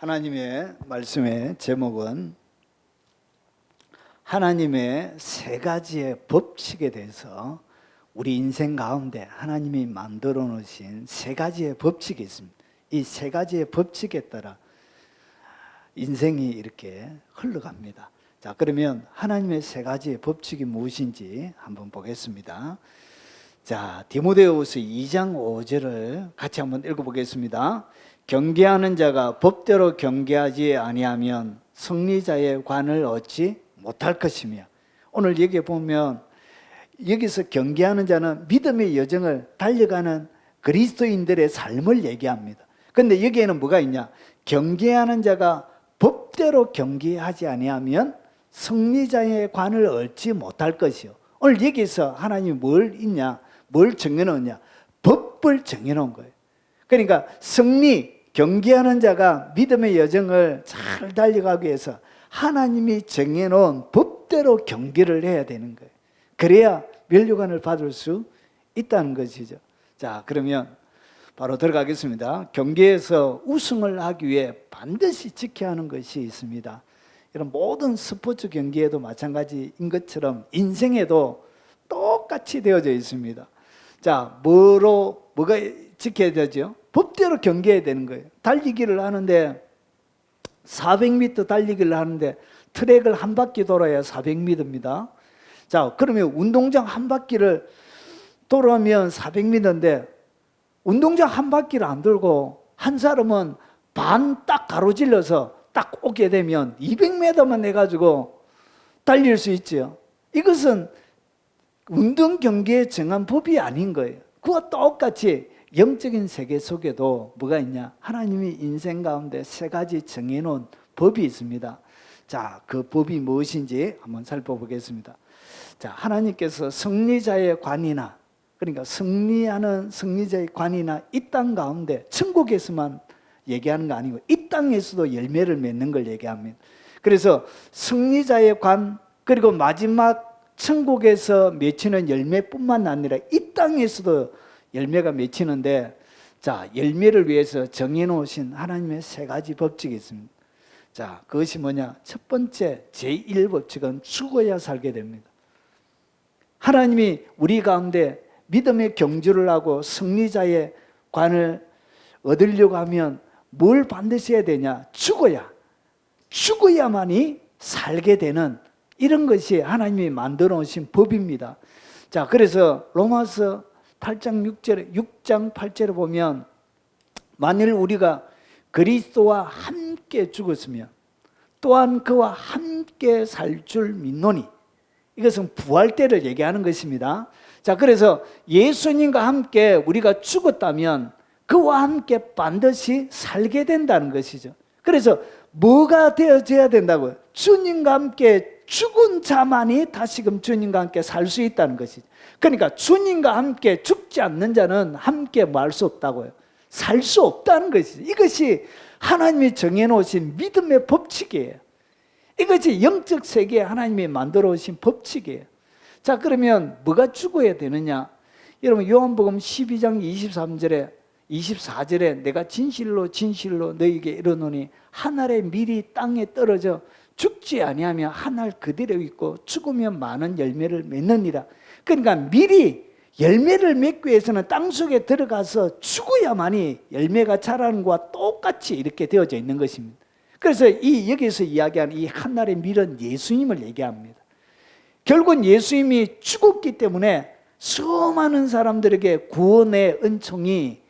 하나님의 말씀의 제목은 하나님의 세 가지의 법칙에 대해서 우리 인생 가운데 하나님이 만들어 놓으신 세 가지의 법칙이 있습니다. 이 세 가지의 법칙에 따라 인생이 이렇게 흘러갑니다. 자, 그러면 하나님의 세 가지의 법칙이 무엇인지 한번 보겠습니다. 자, 디모데후서 2장 5절을 같이 한번 읽어보겠습니다. 경계하는 자가 법대로 경계하지 아니하면 승리자의 관을 얻지 못할 것이며, 오늘 여기에 보면 여기서 경계하는 자는 믿음의 여정을 달려가는 그리스도인들의 삶을 얘기합니다. 그런데 여기에는 뭐가 있냐? 경계하는 자가 법대로 경계하지 아니하면 승리자의 관을 얻지 못할 것이요. 오늘 여기서 하나님이 뭘 있냐? 뭘 정해놓냐? 법을 정해놓은 거예요. 그러니까 경계하는 자가 믿음의 여정을 잘 달려가기 위해서 하나님이 정해놓은 법대로 경계를 해야 되는 거예요. 그래야 면류관을 받을 수 있다는 것이죠. 자, 그러면 바로 들어가겠습니다. 경계에서 우승을 하기 위해 반드시 지켜야 하는 것이 있습니다. 이런 모든 스포츠 경기에도 마찬가지인 것처럼 인생에도 똑같이 되어져 있습니다. 자, 뭐가 지켜야 되죠? 법대로 경계해야 되는 거예요. 달리기를 하는데 400m 달리기를 하는데 트랙을 한 바퀴 돌아야 400m입니다. 자, 그러면 운동장 한 바퀴를 돌아오면 400m인데 운동장 한 바퀴를 안 돌고 한 사람은 반 딱 가로질러서 딱 오게 되면 200m만 해가지고 달릴 수 있죠. 이것은 운동 경기에 정한 법이 아닌 거예요. 그와 똑같이 영적인 세계 속에도 뭐가 있냐? 하나님이 인생 가운데 세 가지 정해놓은 법이 있습니다. 자, 그 법이 무엇인지 한번 살펴보겠습니다. 자, 하나님께서 승리자의 관이나, 그러니까 승리하는 승리자의 관이나 이 땅 가운데 천국에서만 얘기하는 거 아니고 이 땅에서도 열매를 맺는 걸 얘기합니다. 그래서 승리자의 관, 그리고 마지막 천국에서 맺히는 열매뿐만 아니라 이 땅에서도 열매가 맺히는데, 자, 열매를 위해서 정해놓으신 하나님의 세 가지 법칙이 있습니다. 자, 그것이 뭐냐? 첫 번째 제1법칙은 죽어야 살게 됩니다. 하나님이 우리 가운데 믿음의 경주를 하고 승리자의 관을 얻으려고 하면 뭘 반드시 해야 되냐? 죽어야만이 살게 되는, 이런 것이 하나님이 만들어 놓으신 법입니다. 자, 그래서 로마서 6장 8절에 보면 만일 우리가 그리스도와 함께 죽었으면 또한 그와 함께 살 줄 믿노니, 이것은 부활 때를 얘기하는 것입니다. 자, 그래서 예수님과 함께 우리가 죽었다면 그와 함께 반드시 살게 된다는 것이죠. 그래서 뭐가 되어져야 된다고요? 주님과 함께 죽은 자만이 다시금 주님과 함께 살 수 있다는 것이죠. 그러니까 주님과 함께 죽지 않는 자는 함께 뭐 할 수 없다고요? 살 수 없다는 것이죠. 이것이 하나님이 정해놓으신 믿음의 법칙이에요. 이것이 영적 세계에 하나님이 만들어 오신 법칙이에요. 자, 그러면 뭐가 죽어야 되느냐? 여러분, 요한복음 12장 24절에 내가 진실로 너희에게 이르노니 한 알의 밀이 땅에 떨어져 죽지 아니하면 한 알 그대로 있고 죽으면 많은 열매를 맺느니라. 그러니까 밀이 열매를 맺기 위해서는 땅속에 들어가서 죽어야만이 열매가 자라는 것과 똑같이 이렇게 되어져 있는 것입니다. 그래서 여기서 이야기하는 이 한 알의 밀은 예수님을 얘기합니다. 결국은 예수님이 죽었기 때문에 수많은 사람들에게 구원의 은총이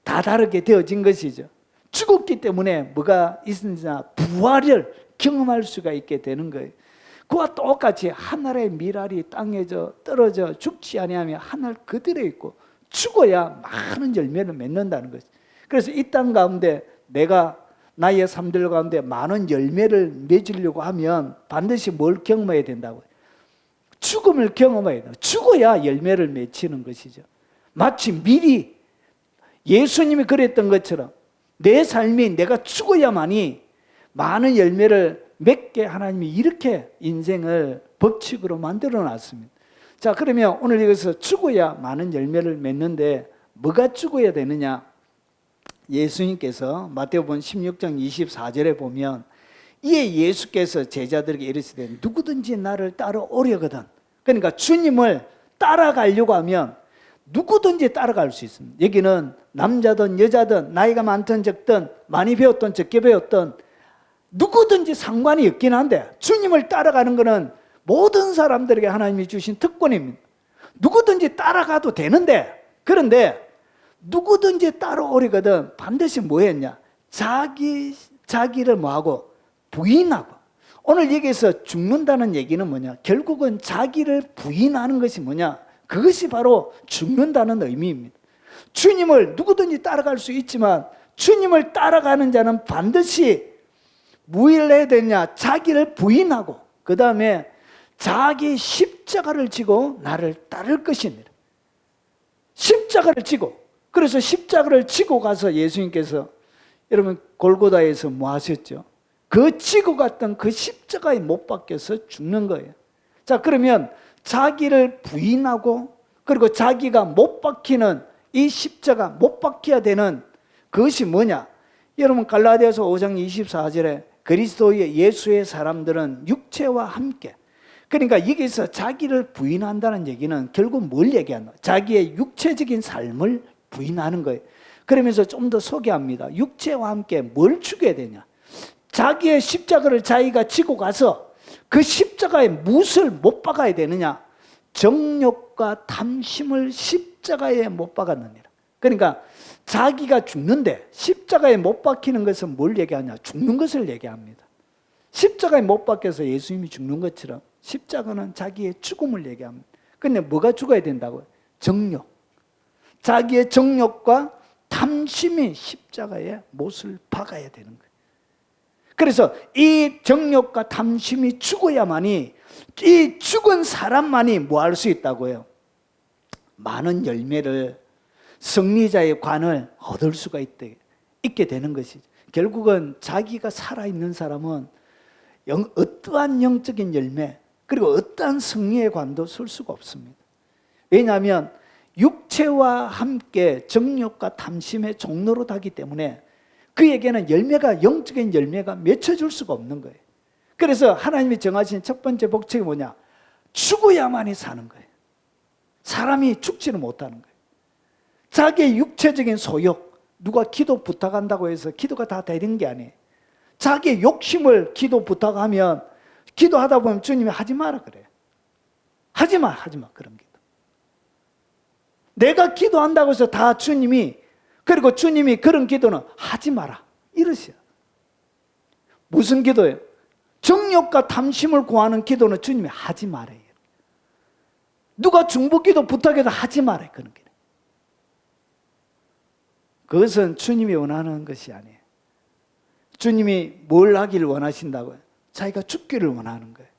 다다르게 되어진 것이죠. 죽었기 때문에 뭐가 있느냐? 부활을 경험할 수가 있게 되는 거예요. 그와 똑같이 한 알의 밀알이 땅에 떨어져 죽지 아니하면 한 알 그대로 있고 죽어야 많은 열매를 맺는다는 거죠. 그래서 이 땅 가운데 내가 나의 삶들 가운데 많은 열매를 맺으려고 하면 반드시 뭘 경험해야 된다고요? 죽음을 경험해야 돼요. 죽어야 열매를 맺히는 것이죠. 마치 밀이 예수님이 그랬던 것처럼 내 삶이 내가 죽어야만이 많은 열매를 맺게 하나님이 이렇게 인생을 법칙으로 만들어 놨습니다. 자, 그러면 오늘 여기서 죽어야 많은 열매를 맺는데 뭐가 죽어야 되느냐? 예수님께서 마태복음 16장 24절에 보면 이에 예수께서 제자들에게 이르시되 누구든지 나를 따라오려거든. 그러니까 주님을 따라가려고 하면 누구든지 따라갈 수 있습니다. 여기는 남자든 여자든 나이가 많든 적든 많이 배웠든 적게 배웠든 누구든지 상관이 없긴 한데 주님을 따라가는 것은 모든 사람들에게 하나님이 주신 특권입니다. 누구든지 따라가도 되는데, 그런데 누구든지 따라오려거든 반드시 뭐 했냐? 자기를 뭐하고? 부인하고. 오늘 여기서 죽는다는 얘기는 뭐냐? 결국은 자기를 부인하는 것이 뭐냐? 그것이 바로 죽는다는 의미입니다. 주님을 누구든지 따라갈 수 있지만 주님을 따라가는 자는 반드시 무엇을 해야 되냐? 자기를 부인하고 그 다음에 자기 십자가를 지고 나를 따를 것입니다. 십자가를 지고, 그래서 십자가를 지고 가서 예수님께서 여러분 골고다에서 뭐 하셨죠? 그 지고 갔던 그 십자가에 못 박혀서 죽는 거예요. 자, 그러면 자기를 부인하고 그리고 자기가 못 박히는 이 십자가 못 박혀야 되는 그것이 뭐냐? 여러분 갈라디아서 5장 24절에 그리스도의 예수의 사람들은 육체와 함께, 그러니까 여기서 자기를 부인한다는 얘기는 결국 뭘 얘기하나? 자기의 육체적인 삶을 부인하는 거예요. 그러면서 좀 더 소개합니다. 육체와 함께 뭘 죽여야 되냐? 자기의 십자가를 자기가 지고 가서 그 십자가에 무엇을 못 박아야 되느냐? 정욕과 탐심을 십자가에 못 박았느니라. 그러니까 자기가 죽는데 십자가에 못 박히는 것은 뭘 얘기하냐? 죽는 것을 얘기합니다. 십자가에 못 박혀서 예수님이 죽는 것처럼 십자가는 자기의 죽음을 얘기합니다. 그런데 뭐가 죽어야 된다고요? 정욕. 자기의 정욕과 탐심이 십자가에 못을 박아야 되는 거예요. 그래서 이 정욕과 탐심이 죽어야만이, 이 죽은 사람만이 뭐 할 수 있다고요? 많은 열매를, 승리자의 관을 얻을 수가 있게 되는 것이죠. 결국은 자기가 살아있는 사람은 어떠한 영적인 열매 그리고 어떠한 승리의 관도 쓸 수가 없습니다. 왜냐하면 육체와 함께 정욕과 탐심의 종로로 타기 때문에 그에게는 열매가, 영적인 열매가 맺혀줄 수가 없는 거예요. 그래서 하나님이 정하신 첫 번째 법칙이 뭐냐? 죽어야만이 사는 거예요. 사람이 죽지는 못하는 거예요. 자기의 육체적인 소욕, 누가 기도 부탁한다고 해서 기도가 다 되는 게 아니에요. 자기의 욕심을 기도 부탁하면 기도하다 보면 주님이 하지 마라 그래요. 하지 마 그런 기도. 내가 기도한다고 해서 다 주님이, 그리고 주님이 그런 기도는 하지 마라 이러셔요. 무슨 기도예요? 정욕과 탐심을 구하는 기도는 주님이 하지 말아요. 누가 중보기도 부탁해도 하지 말아요. 그런 기도. 그것은 주님이 원하는 것이 아니에요. 주님이 뭘 하기를 원하신다고요? 자기가 죽기를 원하는 거예요.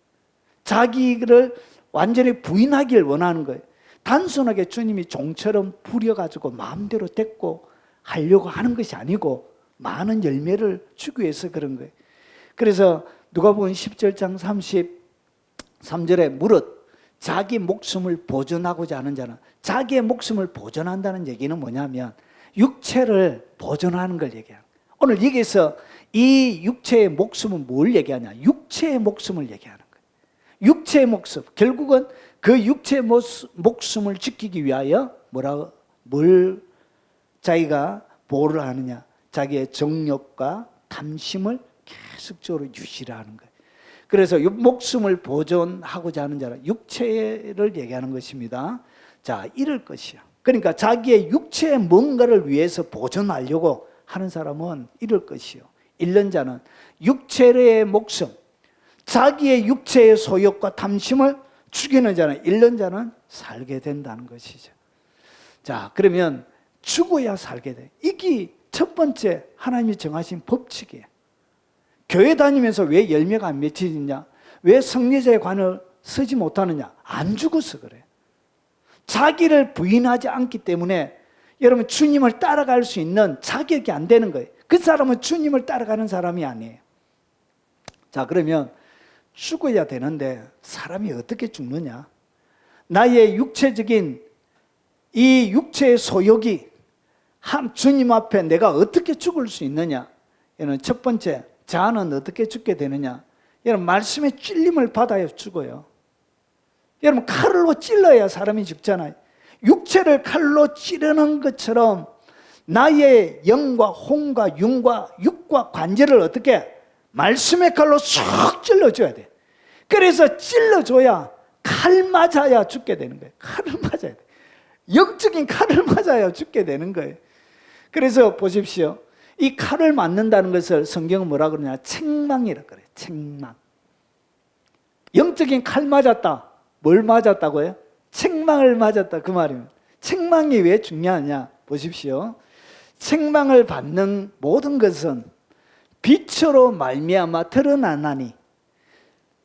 자기를 완전히 부인하기를 원하는 거예요. 단순하게 주님이 종처럼 부려가지고 마음대로 됐고 하려고 하는 것이 아니고 많은 열매를 주기 위해서 그런 거예요. 그래서 누가복음 10장 33절에 무릇 자기 목숨을 보존하고자 하는 자는, 자기의 목숨을 보존한다는 얘기는 뭐냐면 육체를 보존하는 걸 얘기해요. 오늘 여기서 이 육체의 목숨은 뭘 얘기하냐? 육체의 목숨을 얘기하는 거예요. 육체의 목숨. 결국은 그 육체의 목숨을 지키기 위하여 뭘 자기가 보호를 하느냐? 자기의 정욕과 탐심을 계속적으로 유지를 하는 거예요. 그래서 목숨을 보존하고자 하는 자는 육체를 얘기하는 것입니다. 자, 이럴 것이야. 그러니까 자기의 육체의 뭔가를 위해서 보존하려고 하는 사람은 이럴 것이요. 잃는 자는 육체의 목숨, 자기의 육체의 소욕과 탐심을 죽이는 자는, 잃는 자는 살게 된다는 것이죠. 자, 그러면 죽어야 살게 돼. 이게 첫 번째 하나님이 정하신 법칙이에요. 교회 다니면서 왜 열매가 안 맺히느냐? 왜 승리자의 관을 서지 못하느냐? 안 죽어서 그래요. 자기를 부인하지 않기 때문에 여러분 주님을 따라갈 수 있는 자격이 안 되는 거예요. 그 사람은 주님을 따라가는 사람이 아니에요. 자, 그러면 죽어야 되는데 사람이 어떻게 죽느냐? 나의 육체적인 이 육체의 소욕이 주님 앞에 내가 어떻게 죽을 수 있느냐? 이는 첫 번째, 자는 어떻게 죽게 되느냐? 여러분, 말씀의 찔림을 받아야 죽어요. 여러분, 칼로 찔러야 사람이 죽잖아요. 육체를 칼로 찌르는 것처럼 나의 영과 혼과 육과 관절을 어떻게? 말씀의 칼로 쏙 찔러줘야 돼. 그래서 찔러줘야, 칼 맞아야 죽게 되는 거예요. 칼을 맞아야 돼. 영적인 칼을 맞아야 죽게 되는 거예요. 그래서 보십시오. 이 칼을 맞는다는 것을 성경은 뭐라 그러냐? 책망이라 그래요. 책망. 영적인 칼 맞았다. 뭘 맞았다고요? 책망을 맞았다, 그 말입니다. 책망이 왜 중요하냐? 보십시오. 책망을 받는 모든 것은 빛으로 말미암아 드러나나니,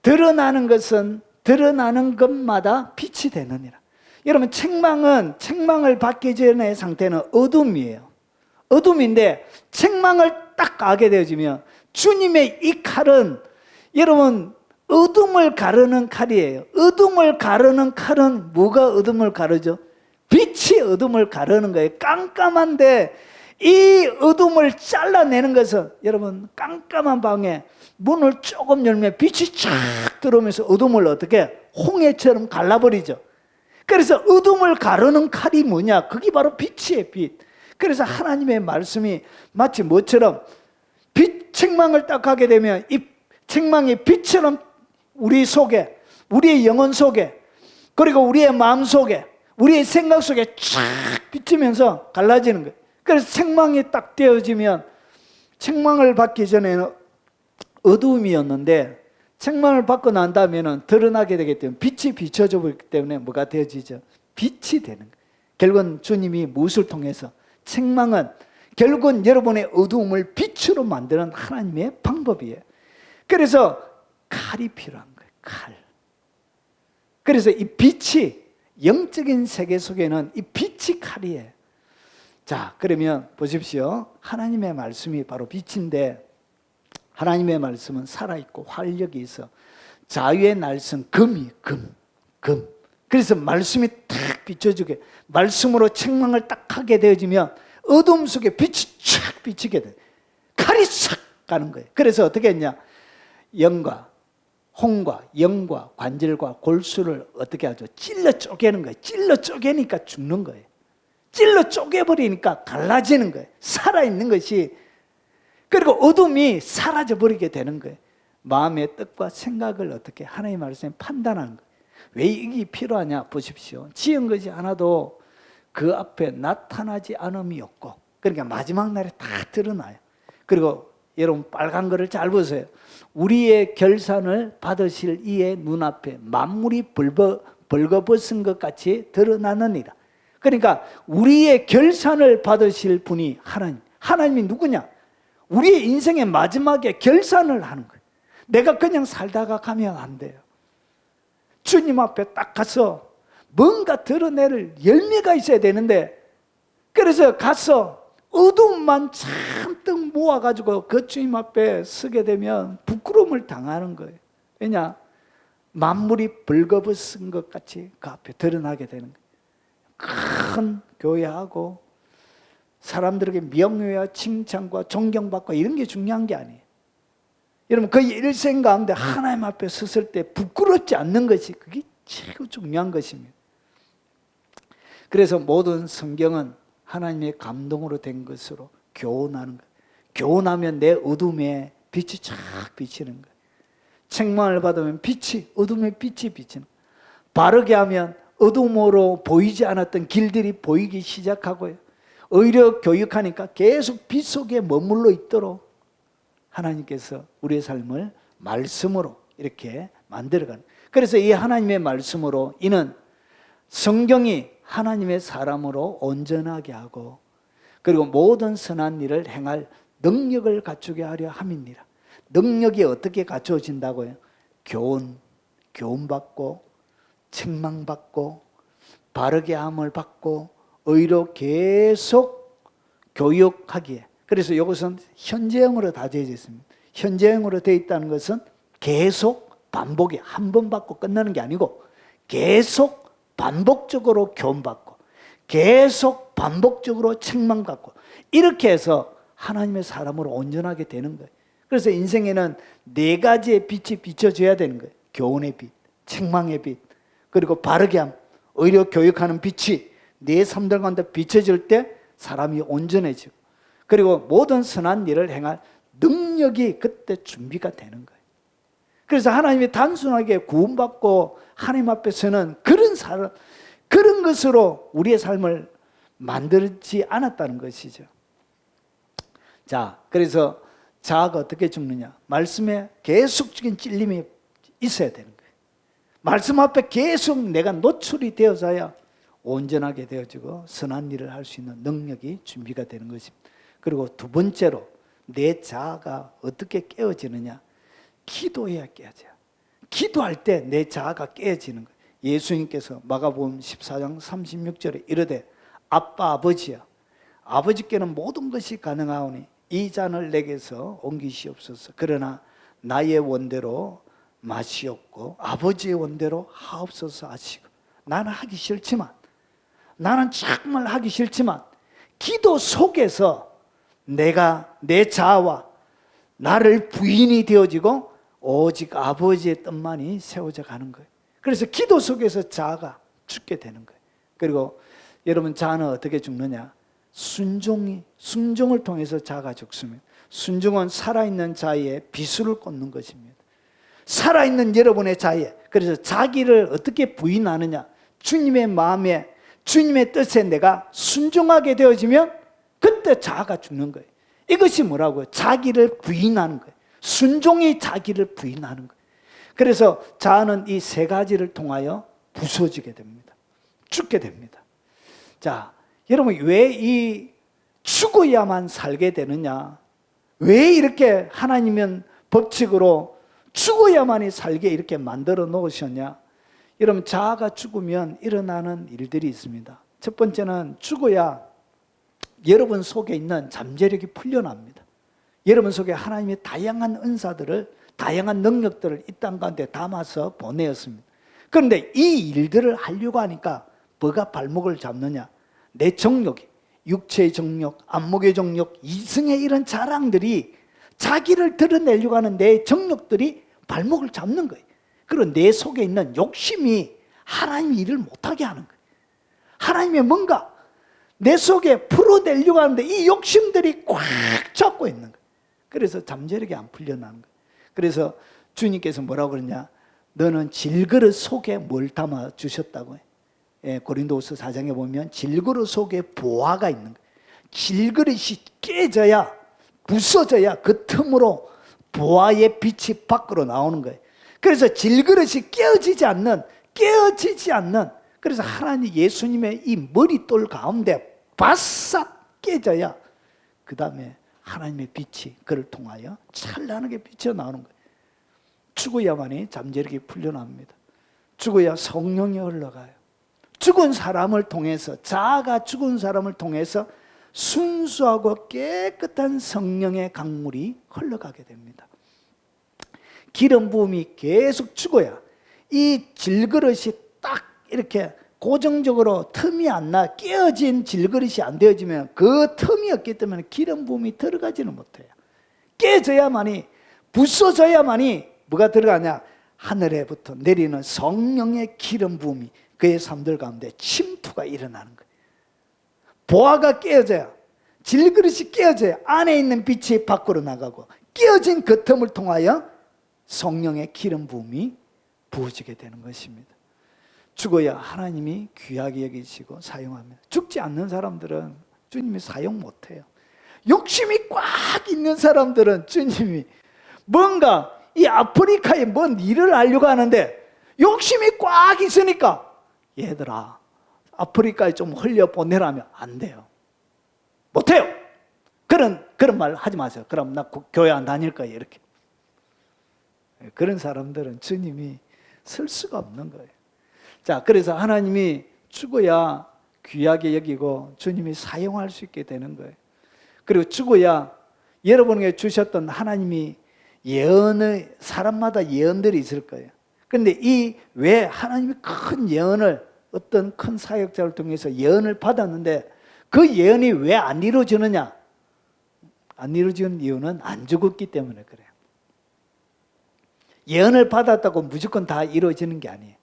드러나는 것은 드러나는 것마다 빛이 되느니라. 여러분, 책망을 받기 전의 상태는 어둠이에요. 어둠인데 책망을 딱 알게 되어지면 주님의 이 칼은, 여러분, 어둠을 가르는 칼이에요. 어둠을 가르는 칼은 뭐가 어둠을 가르죠? 빛이 어둠을 가르는 거예요. 깜깜한데 이 어둠을 잘라내는 것은, 여러분, 깜깜한 방에 문을 조금 열면 빛이 쫙 들어오면서 어둠을 어떻게? 홍해처럼 갈라버리죠. 그래서 어둠을 가르는 칼이 뭐냐? 그게 바로 빛이에요, 빛. 그래서 하나님의 말씀이 마치 뭐처럼, 책망을 딱 하게 되면 이 책망이 빛처럼 우리 속에, 우리의 영혼 속에, 그리고 우리의 마음 속에, 우리의 생각 속에 쫙 비치면서 갈라지는 거예요. 그래서 책망이 딱 되어지면, 책망을 받기 전에는 어두움이었는데 책망을 받고 난 다음에는 드러나게 되기 때문에 빛이 비춰져 보기 때문에 뭐가 되어지죠? 빛이 되는 거예요. 결국은 주님이 무엇을 통해서, 책망은 결국은 여러분의 어두움을 빛으로 만드는 하나님의 방법이에요. 그래서 칼이 필요한 거예요. 칼. 그래서 이 빛이, 영적인 세계 속에는 이 빛이 칼이에요. 자, 그러면 보십시오. 하나님의 말씀이 바로 빛인데, 하나님의 말씀은 살아있고 활력이 있어. 자유의 날선 금이 금. 그래서 말씀이 탁 비춰주게, 말씀으로 책망을 딱 하게 되어지면 어둠 속에 빛이 쫙 비치게 돼. 칼이 싹 가는 거예요. 그래서 어떻게 했냐? 영과 홍과 영과 관절과 골수를 어떻게 하죠? 찔러 쪼개는 거예요. 찔러 쪼개니까 죽는 거예요. 찔러 쪼개버리니까 갈라지는 거예요. 살아있는 것이. 그리고 어둠이 사라져 버리게 되는 거예요. 마음의 뜻과 생각을 어떻게 하나님의 말씀에 판단하는 거예요. 왜 이게 필요하냐? 보십시오. 지은 것이 하나도 그 앞에 나타나지 않음이 없고, 그러니까 마지막 날에 다 드러나요. 그리고 여러분, 빨간 거를 잘 보세요. 우리의 결산을 받으실 이의 눈앞에 만물이 벌거벗은 것 같이 드러나느니라. 그러니까 우리의 결산을 받으실 분이 하나님이 누구냐? 우리의 인생의 마지막에 결산을 하는 거예요. 내가 그냥 살다가 가면 안 돼요. 주님 앞에 딱 가서 뭔가 드러낼 열매가 있어야 되는데, 그래서 가서 어둠만 잔뜩 모아가지고 그 주님 앞에 서게 되면 부끄러움을 당하는 거예요. 왜냐? 만물이 벌거벗은 것 같이 그 앞에 드러나게 되는 거예요. 큰 교회하고 사람들에게 명예와 칭찬과 존경받고 이런 게 중요한 게 아니에요. 여러분, 그 일생 가운데 하나님 앞에 섰을 때 부끄럽지 않는 것이, 그게 최고 중요한 것입니다. 그래서 모든 성경은 하나님의 감동으로 된 것으로 교훈하는 거예요. 교훈하면 내 어둠에 빛이 쫙 비치는 거예요. 책망을 받으면 어둠의 빛이 비치는 거예요. 바르게 하면 어둠으로 보이지 않았던 길들이 보이기 시작하고요. 오히려 교육하니까 계속 빛 속에 머물러 있도록 하나님께서 우리의 삶을 말씀으로 이렇게 만들어가는. 그래서 이 하나님의 말씀으로 이는 성경이 하나님의 사람으로 온전하게 하고, 그리고 모든 선한 일을 행할 능력을 갖추게 하려 함이니라. 능력이 어떻게 갖춰진다고요? 교훈받고, 책망받고, 바르게 함을 받고, 의로 계속 교육하기에. 그래서 이것은 현재형으로 다 되어 있습니다. 현재형으로 되어 있다는 것은 계속 반복이, 한 번 받고 끝나는 게 아니고 계속 반복적으로 교훈받고, 계속 반복적으로 책망 받고 이렇게 해서 하나님의 사람으로 온전하게 되는 거예요. 그래서 인생에는 네 가지의 빛이 비춰져야 되는 거예요. 교훈의 빛, 책망의 빛, 그리고 바르게 함, 의료 교육하는 빛이 네 삶들 가운데 비춰질 때 사람이 온전해지고, 그리고 모든 선한 일을 행할 능력이 그때 준비가 되는 거예요. 그래서 하나님이 단순하게 구원받고 하나님 앞에서는 그런 사람, 그런 것으로 우리의 삶을 만들지 않았다는 것이죠. 자, 그래서 자아가 어떻게 죽느냐? 말씀에 계속적인 찔림이 있어야 되는 거예요. 말씀 앞에 계속 내가 노출이 되어져야 온전하게 되어지고 선한 일을 할 수 있는 능력이 준비가 되는 것입니다. 그리고 두 번째로 내 자아가 어떻게 깨어지느냐? 기도해야 깨어져요. 기도할 때 내 자아가 깨어지는 거예요. 예수님께서 마가복음 14장 36절에 이르되 아빠 아버지여, 아버지께는 모든 것이 가능하오니 이 잔을 내게서 옮기시옵소서. 그러나 나의 원대로 마시옵고 아버지의 원대로 하옵소서 하시고. 나는 하기 싫지만, 나는 정말 하기 싫지만 기도 속에서 내가 내 자아와 나를 부인이 되어지고 오직 아버지의 뜻만이 세워져 가는 거예요. 그래서 기도 속에서 자아가 죽게 되는 거예요. 그리고 여러분, 자아는 어떻게 죽느냐? 순종을 통해서 자아가 죽습니다. 순종은 살아있는 자아에 비수를 꽂는 것입니다. 살아있는 여러분의 자아에, 그래서 자기를 어떻게 부인하느냐? 주님의 마음에, 주님의 뜻에 내가 순종하게 되어지면 그때 자아가 죽는 거예요. 이것이 뭐라고요? 자기를 부인하는 거예요. 순종이 자기를 부인하는 거예요. 그래서 자아는 이 세 가지를 통하여 부서지게 됩니다. 죽게 됩니다. 자, 여러분, 왜 이 죽어야만 살게 되느냐? 왜 이렇게 하나님은 법칙으로 죽어야만이 살게 이렇게 만들어 놓으셨냐? 여러분, 자아가 죽으면 일어나는 일들이 있습니다. 첫 번째는 죽어야 여러분 속에 있는 잠재력이 풀려납니다. 여러분 속에 하나님의 다양한 은사들을, 다양한 능력들을 이 땅 가운데 담아서 보내었습니다. 그런데 이 일들을 하려고 하니까 뭐가 발목을 잡느냐? 내 정욕이, 육체의 정욕, 안목의 정욕, 이성의 이런 자랑들이, 자기를 드러내려고 하는 내 정욕들이 발목을 잡는 거예요. 그리고 내 속에 있는 욕심이 하나님의 일을 못하게 하는 거예요. 하나님의 뭔가 내 속에 풀어내려고 하는데 이 욕심들이 꽉 잡고 있는 거예요. 그래서 잠재력이 안 풀려나는 거예요. 그래서 주님께서 뭐라고 그러냐? 너는 질그릇 속에 뭘 담아 주셨다고 해요. 예, 고린도후서 4장에 보면 질그릇 속에 보화가 있는 거예요. 질그릇이 깨져야, 부서져야 그 틈으로 보화의 빛이 밖으로 나오는 거예요. 그래서 질그릇이 깨어지지 않는, 그래서 하나님 예수님의 이 머릿돌 가운데 바싹 깨져야 그 다음에 하나님의 빛이 그를 통하여 찬란하게 비쳐 나오는 거예요. 죽어야만이 잠재력이 풀려납니다. 죽어야 성령이 흘러가요. 죽은 사람을 통해서, 자아가 죽은 사람을 통해서 순수하고 깨끗한 성령의 강물이 흘러가게 됩니다. 기름 부음이 계속 죽어야 이 질그릇이 딱 이렇게 고정적으로 틈이 안 나, 깨어진 질그릇이 안 되어지면 그 틈이 없기 때문에 기름 부음이 들어가지는 못해요. 깨져야만이, 부서져야만이 뭐가 들어가냐? 하늘에부터 내리는 성령의 기름 부음이 그의 삶들 가운데 침투가 일어나는 거예요. 보화가 깨어져야, 질그릇이 깨어져야 안에 있는 빛이 밖으로 나가고, 깨어진 그 틈을 통하여 성령의 기름 부음이 부어지게 되는 것입니다. 죽어야 하나님이 귀하게 여기시고 사용합니다. 죽지 않는 사람들은 주님이 사용 못해요. 욕심이 꽉 있는 사람들은 주님이 뭔가 이 아프리카에 뭔 일을 하려고 하는데 욕심이 꽉 있으니까 얘들아 아프리카에 좀 흘려보내라면 안 돼요. 못해요. 그런 말 하지 마세요. 그럼 나 교회 안 다닐 거예요. 이렇게. 그런 사람들은 주님이 쓸 수가 없는 거예요. 자, 그래서 하나님이 죽어야 귀하게 여기고 주님이 사용할 수 있게 되는 거예요. 그리고 죽어야 여러분에게 주셨던 하나님이 사람마다 예언들이 있을 거예요. 그런데 왜 하나님이 큰 예언을 어떤 큰 사역자를 통해서 예언을 받았는데 그 예언이 왜 안 이루어지느냐? 안 이루어지는 이유는 안 죽었기 때문에 그래요. 예언을 받았다고 무조건 다 이루어지는 게 아니에요.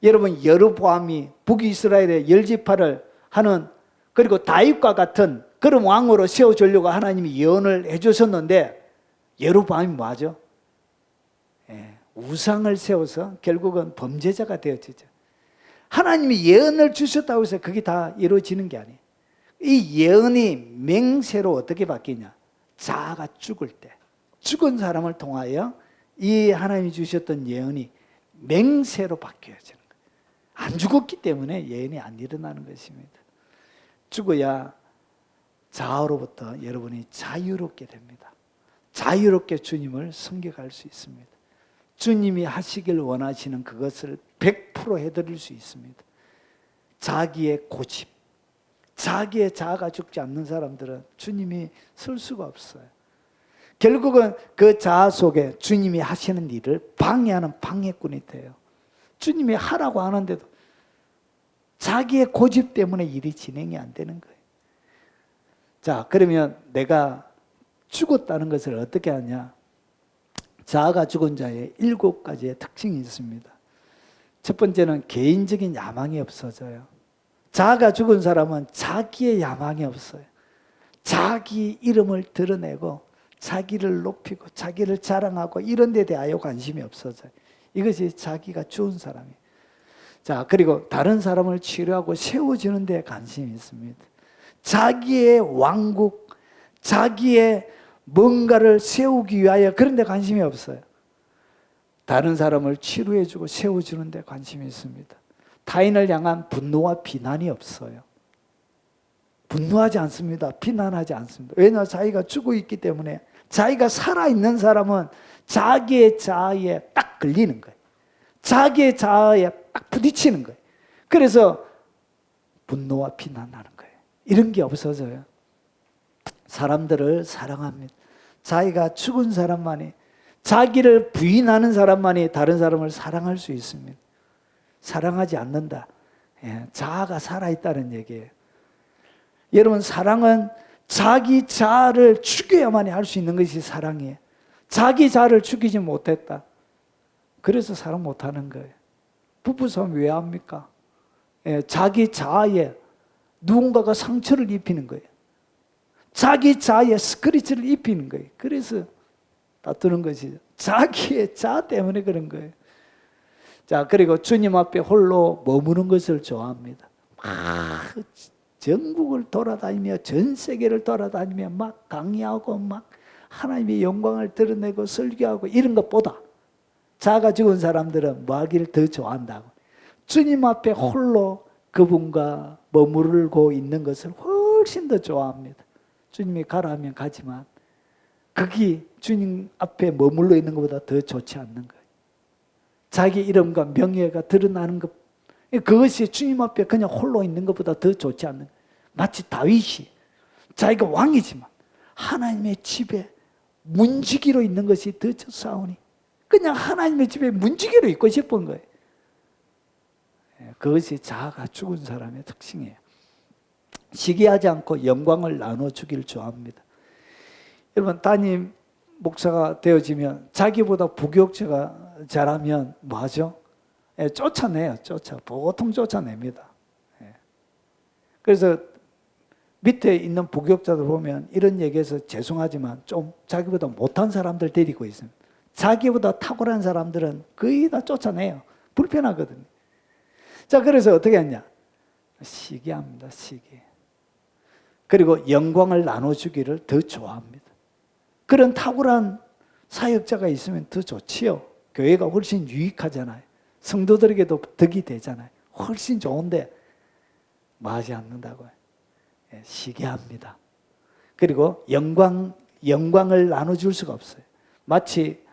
여러분, 여로보암이 북이스라엘의 열지파를 하는, 그리고 다윗과 같은 그런 왕으로 세워주려고 하나님이 예언을 해주셨는데 여로보암이 뭐하죠? 우상을 세워서 결국은 범죄자가 되어지죠. 하나님이 예언을 주셨다고 해서 그게 다 이루어지는 게 아니에요. 이 예언이 맹세로 어떻게 바뀌냐? 자아가 죽을 때, 죽은 사람을 통하여 이 하나님이 주셨던 예언이 맹세로 바뀌어지는 거예요. 안 죽었기 때문에 예언이 안 일어나는 것입니다. 죽어야 자아로부터 여러분이 자유롭게 됩니다. 자유롭게 주님을 섬겨갈 수 있습니다. 주님이 하시길 원하시는 그것을 100% 해드릴 수 있습니다. 자기의 고집, 자기의 자아가 죽지 않는 사람들은 주님이 쓸 수가 없어요. 결국은 그 자아 속에 주님이 하시는 일을 방해하는 방해꾼이 돼요. 주님이 하라고 하는데도 자기의 고집 때문에 일이 진행이 안 되는 거예요. 자, 그러면 내가 죽었다는 것을 어떻게 하냐? 자아가 죽은 자의 7가지의 특징이 있습니다. 첫 번째는 개인적인 야망이 없어져요. 자아가 죽은 사람은 자기의 야망이 없어요. 자기 이름을 드러내고 자기를 높이고 자기를 자랑하고 이런 데 대하여 관심이 없어져요. 이것이 자기가 죽은 사람이에요. 자, 그리고 다른 사람을 치료하고 세워주는 데 관심이 있습니다. 자기의 왕국, 자기의 뭔가를 세우기 위하여 그런 데 관심이 없어요. 다른 사람을 치료해주고 세워주는 데 관심이 있습니다. 타인을 향한 분노와 비난이 없어요. 분노하지 않습니다. 비난하지 않습니다. 왜냐하면 자기가 죽어 있기 때문에. 자기가 살아있는 사람은 자기의 자아에 딱 걸리는 거예요. 자기의 자아에 딱 부딪히는 거예요. 그래서 분노와 비난하는 거예요. 이런 게 없어져요. 사람들을 사랑합니다. 자기가 죽은 사람만이, 자기를 부인하는 사람만이 다른 사람을 사랑할 수 있습니다. 사랑하지 않는다. 자아가 살아있다는 얘기예요. 여러분, 사랑은 자기 자아를 죽여야만이 할 수 있는 것이 사랑이에요. 자기 자아를 죽이지 못했다. 그래서 사랑 못하는 거예요. 부부싸움 왜 합니까? 자기 자아에 누군가가 상처를 입히는 거예요. 자기 자아에 스크래치를 입히는 거예요. 그래서 다투는 것이죠. 자기의 자아 때문에 그런 거예요. 자, 그리고 주님 앞에 홀로 머무는 것을 좋아합니다. 막 전국을 돌아다니며 전 세계를 돌아다니며 막 강의하고 막 하나님의 영광을 드러내고 설교하고 이런 것보다 자아가 죽은 사람들은 뭐 하기를 더 좋아한다고. 주님 앞에 홀로 그분과 머무르고 있는 것을 훨씬 더 좋아합니다. 주님이 가라 하면 가지만 거기 주님 앞에 머물러 있는 것보다 더 좋지 않는 거예요. 자기 이름과 명예가 드러나는 것, 그것이 주님 앞에 그냥 홀로 있는 것보다 더 좋지 않는 거예요. 마치 다윗이 자기가 왕이지만 하나님의 집에 문지기로 있는 것이 더 좋사오니 그냥 하나님의 집에 문지기로 있고 싶은 거예요. 그것이 자아가 죽은 사람의 특징이에요. 시기하지 않고 영광을 나눠주기를 좋아합니다. 여러분, 담임 목사가 되어지면 자기보다 부교육자가 잘하면 뭐 하죠? 쫓아내요. 보통 쫓아냅니다. 그래서 밑에 있는 부교육자들 보면 이런 얘기해서 죄송하지만 좀 자기보다 못한 사람들 데리고 있습니다. 자기보다 탁월한 사람들은 거의 다 쫓아내요. 불편하거든요. 자, 그래서 어떻게 했냐? 시기합니다. 시기. 그리고 영광을 나눠주기를 더 좋아합니다. 그런 탁월한 사역자가 있으면 더 좋지요. 교회가 훨씬 유익하잖아요. 성도들에게도 덕이 되잖아요. 훨씬 좋은데 뭐 하지 않는다고요. 시기합니다. 그리고 영광을 나눠줄 수가 없어요. 마치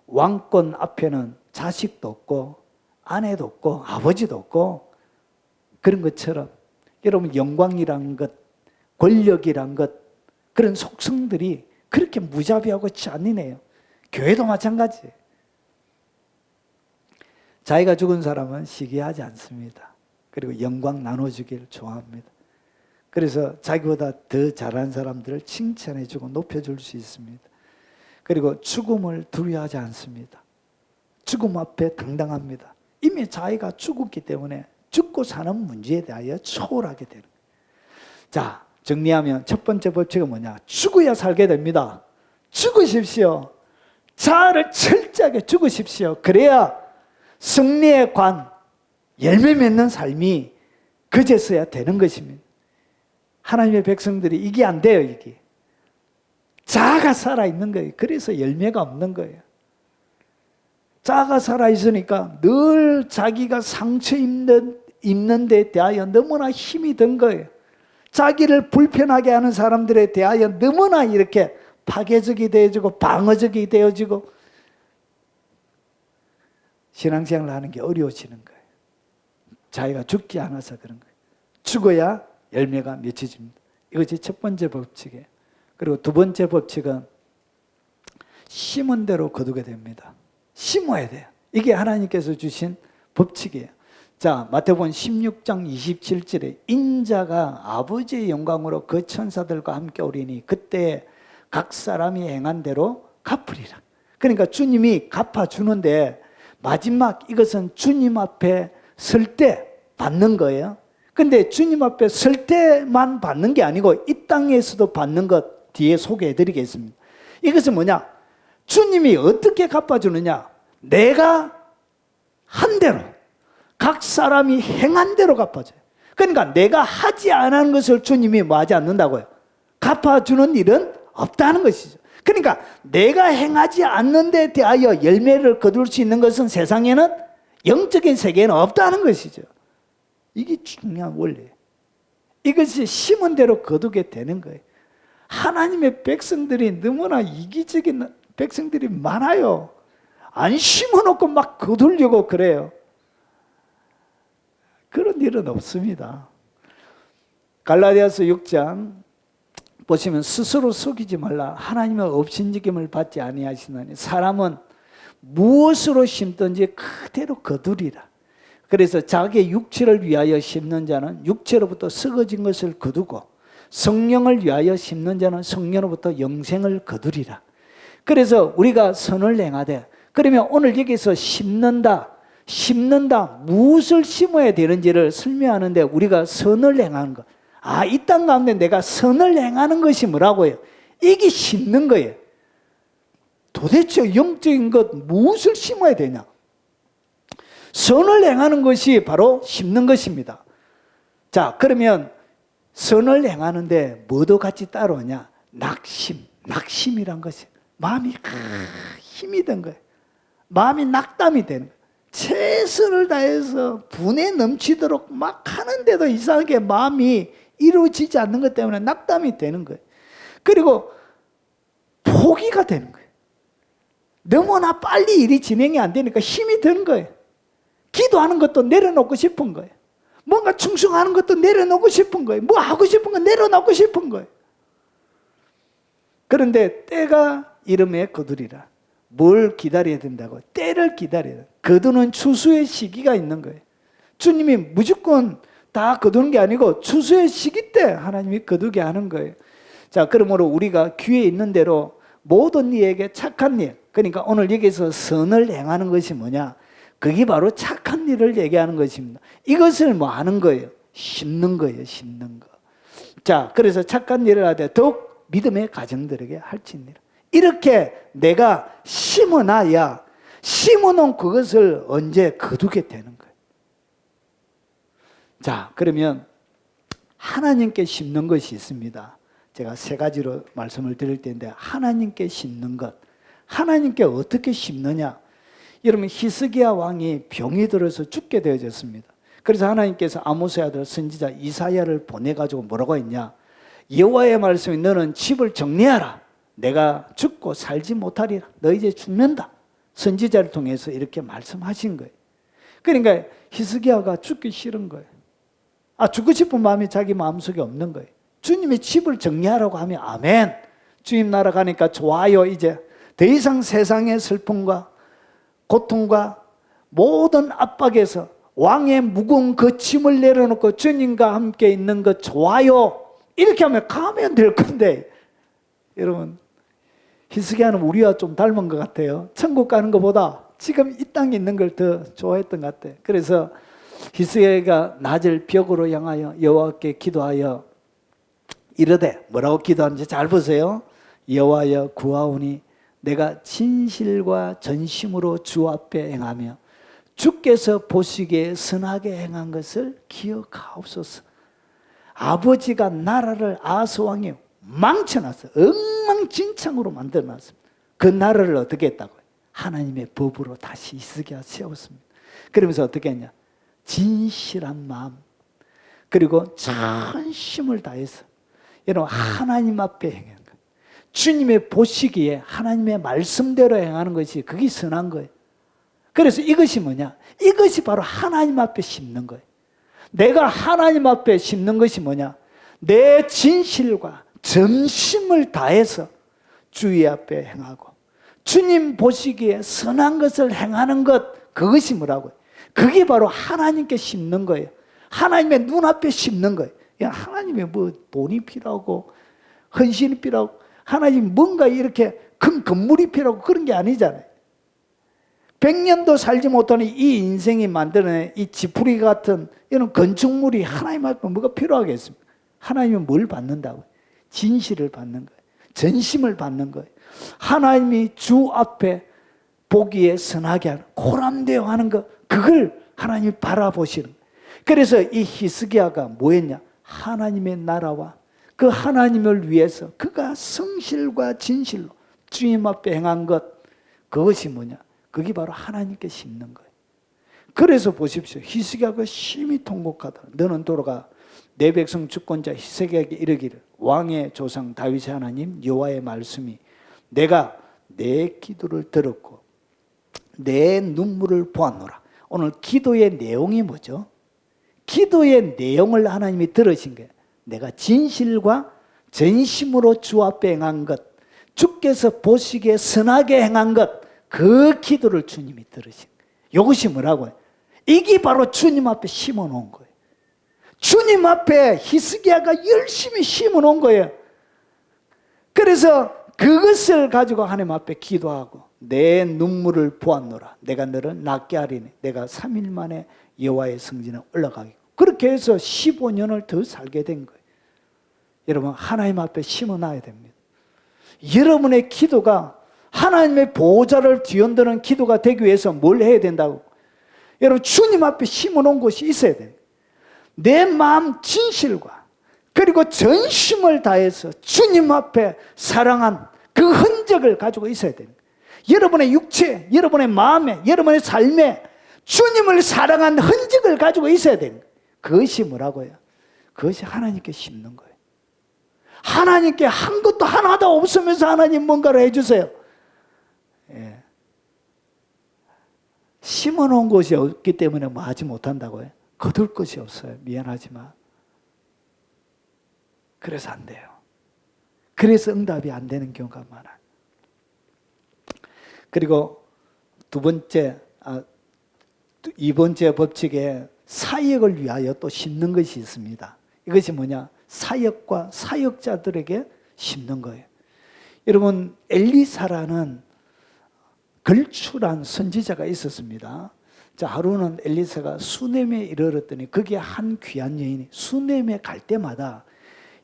왕권 앞에는 자식도 없고 아내도 없고 아버지도 없고 그런 것처럼 여러분, 영광이란 것, 권력이란 것, 그런 속성들이 그렇게 무자비하고 잔인해요. 교회도 마찬가지예요. 자기가 죽은 사람은 시기하지 않습니다. 그리고 영광 나눠주기를 좋아합니다. 그래서 자기보다 더 잘하는 사람들을 칭찬해주고 높여줄 수 있습니다. 그리고 죽음을 두려워하지 않습니다. 죽음 앞에 당당합니다. 이미 자기가 죽었기 때문에 죽고 사는 문제에 대하여 초월하게 되는 거예요. 자, 정리하면 첫 번째 법칙은 뭐냐? 죽어야 살게 됩니다. 죽으십시오. 자아를 철저하게 죽으십시오. 그래야 승리의 관, 열매 맺는 삶이 그제서야 되는 것입니다. 하나님의 백성들이 이게 안 돼요, 이게. 자아가 살아있는 거예요. 그래서 열매가 없는 거예요. 자아가 살아있으니까 늘 자기가 상처 입는 데 대하여 너무나 힘이 든 거예요. 자기를 불편하게 하는 사람들에 대하여 너무나 이렇게 파괴적이 되어지고 방어적이 되어지고 신앙생활을 하는 게 어려워지는 거예요. 자기가 죽지 않아서 그런 거예요. 죽어야 열매가 맺혀집니다. 이것이 첫 번째 법칙이에요. 그리고 두 번째 법칙은 심은 대로 거두게 됩니다. 심어야 돼요. 이게 하나님께서 주신 법칙이에요. 자, 마태복음 16장 27절에 인자가 아버지의 영광으로 그 천사들과 함께 오리니 그때 각 사람이 행한 대로 갚으리라. 그러니까 주님이 갚아주는데 마지막 이것은 주님 앞에 설 때 받는 거예요. 근데 주님 앞에 설 때만 받는 게 아니고 이 땅에서도 받는 것 뒤에 소개해 드리겠습니다. 이것은 뭐냐? 주님이 어떻게 갚아주느냐? 내가 한 대로 각 사람이 행한 대로 갚아줘요. 그러니까 내가 하지 않은 것을 주님이 뭐 하지 않는다고요? 갚아주는 일은 없다는 것이죠. 그러니까 내가 행하지 않는 데 대하여 열매를 거둘 수 있는 것은 세상에는 영적인 세계에는 없다는 것이죠. 이게 중요한 원리예요. 이것이 심은 대로 거두게 되는 거예요. 하나님의 백성들이 너무나 이기적인 백성들이 많아요. 안 심어놓고 막 거두려고 그래요. 그런 일은 없습니다. 갈라디아서 6장 보시면 스스로 속이지 말라. 하나님의 업신여김을 받지 아니하시나니 사람은 무엇으로 심든지 그대로 거두리라. 그래서 자기의 육체를 위하여 심는 자는 육체로부터 썩어진 것을 거두고 성령을 위하여 심는 자는 성령으로부터 영생을 거두리라. 그래서 우리가 선을 행하되 그러면 오늘 여기서 심는다 무엇을 심어야 되는지를 설명하는데 우리가 선을 행하는 것. 이 땅 가운데 내가 선을 행하는 것이 뭐라고요? 이게 심는 거예요. 도대체 영적인 것 무엇을 심어야 되냐? 선을 행하는 것이 바로 심는 것입니다. 자, 그러면 선을 행하는데 뭐도 같이 따라오냐? 낙심이란 것이 마음이 힘이 든 거예요. 마음이 낙담이 되는 거예요. 최선을 다해서 분에 넘치도록 막 하는데도 이상하게 마음이 이루어지지 않는 것 때문에 낙담이 되는 거예요. 그리고 포기가 되는 거예요. 너무나 빨리 일이 진행이 안 되니까 힘이 드는 거예요. 기도하는 것도 내려놓고 싶은 거예요. 뭔가 충성하는 것도 내려놓고 싶은 거예요. 뭐 하고 싶은 거 내려놓고 싶은 거예요. 그런데 때가 이름에 거두리라. 뭘 기다려야 된다고? 때를 기다려야 돼. 거두는 추수의 시기가 있는 거예요. 주님이 무조건 다 거두는 게 아니고 추수의 시기 때 하나님이 거두게 하는 거예요. 자, 그러므로 우리가 귀에 있는 대로 모든 이에게 착한 일, 그러니까 오늘 여기서 선을 행하는 것이 뭐냐? 그게 바로 착한 일을 얘기하는 것입니다. 이것을 뭐 하는 거예요? 심는 거예요, 심는 거. 자, 그래서 착한 일을 하되 더욱 믿음의 가정들에게 할지니라. 이렇게 내가 심어놔야 심어놓은 그것을 언제 거두게 되는 거예요. 자, 그러면 하나님께 심는 것이 있습니다. 제가 세 가지로 말씀을 드릴 텐데 하나님께 심는 것. 하나님께 어떻게 심느냐? 여러분 히스기야 왕이 병이 들어서 죽게 되어졌습니다. 그래서 하나님께서 아모스의 아들 선지자 이사야를 보내가지고 뭐라고 했냐? 여호와의 말씀이 너는 집을 정리하라. 내가 죽고 살지 못하리라. 너 이제 죽는다. 선지자를 통해서 이렇게 말씀하신 거예요. 그러니까 히스기야가 죽기 싫은 거예요. 죽고 싶은 마음이 자기 마음속에 없는 거예요. 주님이 집을 정리하라고 하면 아멘. 주님 나라 가니까 좋아요. 이제 더 이상 세상의 슬픔과 고통과 모든 압박에서 왕의 무거운 그 짐을 내려놓고 주님과 함께 있는 것 좋아요. 이렇게 하면 가면 될 건데, 여러분, 히스기야는 우리와 좀 닮은 것 같아요. 천국 가는 것보다 지금 이 땅에 있는 걸 더 좋아했던 것 같아요. 그래서 히스기야가 낮을 벽으로 향하여 여호와께 기도하여 이르되, 뭐라고 기도하는지 잘 보세요. 여호와여 구하오니 내가 진실과 전심으로 주 앞에 행하며 주께서 보시기에 선하게 행한 것을 기억하옵소서. 아버지가 나라를 아하스 왕이 망쳐놨어요. 엉망진창으로 만들어놨습니다. 그 나라를 어떻게 했다고요? 하나님의 법으로 다시 히스기야 세웠습니다. 그러면서 어떻게 했냐? 진실한 마음, 그리고 전심을 다해서 여러분 하나님 앞에 행하는 거예요. 주님의 보시기에 하나님의 말씀대로 행하는 것이 그게 선한 거예요. 그래서 이것이 뭐냐? 이것이 바로 하나님 앞에 심는 거예요. 내가 하나님 앞에 심는 것이 뭐냐? 내 진실과 전심을 다해서 주의 앞에 행하고 주님 보시기에 선한 것을 행하는 것, 그것이 뭐라고요? 그게 바로 하나님께 심는 거예요. 하나님의 눈앞에 심는 거예요. 하나님의 뭐 돈이 필요하고 헌신이 필요하고 하나님 뭔가 이렇게 큰 건물이 필요하고 그런 게 아니잖아요. 100년도 살지 못하는 이 인생이 만드는 이 지푸리 같은 이런 건축물이 하나님 앞에 뭐가 필요하겠습니까? 하나님은 뭘 받는다고요? 진실을 받는 거예요. 전심을 받는 거예요. 하나님이 주 앞에 보기에 선하게 하는, 고람되어 하는 것, 그걸 하나님이 바라보시는 거예요. 그래서 이 히스기야가 뭐 했냐? 하나님의 나라와 그 하나님을 위해서 그가 성실과 진실로 주님 앞에 행한 것, 그것이 뭐냐? 그게 바로 하나님께 심는 거예요. 그래서 보십시오. 히스기야가 심히 통곡하다. 너는 돌아가 내 백성 주권자 히스기야에게 이르기를, 왕의 조상 다윗의 하나님 여호와의 말씀이 내가 내 기도를 들었고 내 눈물을 보았노라. 오늘 기도의 내용이 뭐죠? 기도의 내용을 하나님이 들으신 거예요. 내가 진실과 전심으로 주 앞에 행한 것, 주께서 보시기에 선하게 행한 것, 그 기도를 주님이 들으신 거예요. 이것이 뭐라고요? 이게 바로 주님 앞에 심어놓은 거예요. 주님 앞에 히스기야가 열심히 심어놓은 거예요. 그래서 그것을 가지고 하나님 앞에 기도하고 내 눈물을 보았노라. 내가 너를 낫게 하리니 내가 3일 만에 여호와의 성전에 올라가겠고, 그렇게 해서 15년을 더 살게 된 거예요. 여러분, 하나님 앞에 심어놔야 됩니다. 여러분의 기도가 하나님의 보호자를 뒤흔드는 기도가 되기 위해서 뭘 해야 된다고? 여러분, 주님 앞에 심어놓은 것이 있어야 돼요. 내 마음 진실과 그리고 전심을 다해서 주님 앞에 사랑한 그 흔적을 가지고 있어야 돼요. 여러분의 육체, 여러분의 마음에, 여러분의 삶에 주님을 사랑한 흔적을 가지고 있어야 돼요. 그것이 뭐라고요? 그것이 하나님께 심는 거예요. 하나님께 한 것도 하나도 없으면서 하나님 뭔가를 해주세요. 예. 심어놓은 것이 없기 때문에 뭐 하지 못한다고요? 거둘 것이 없어요. 미안하지만. 그래서 안 돼요. 그래서 응답이 안 되는 경우가 많아요. 그리고 이 번째 법칙에 사역을 위하여 또 심는 것이 있습니다. 이것이 뭐냐? 사역과 사역자들에게 심는 거예요. 여러분, 엘리사라는 걸출한 선지자가 있었습니다. 자, 하루는 엘리사가 수넴에 이르렀더니 거기에 한 귀한 여인이, 수넴에 갈 때마다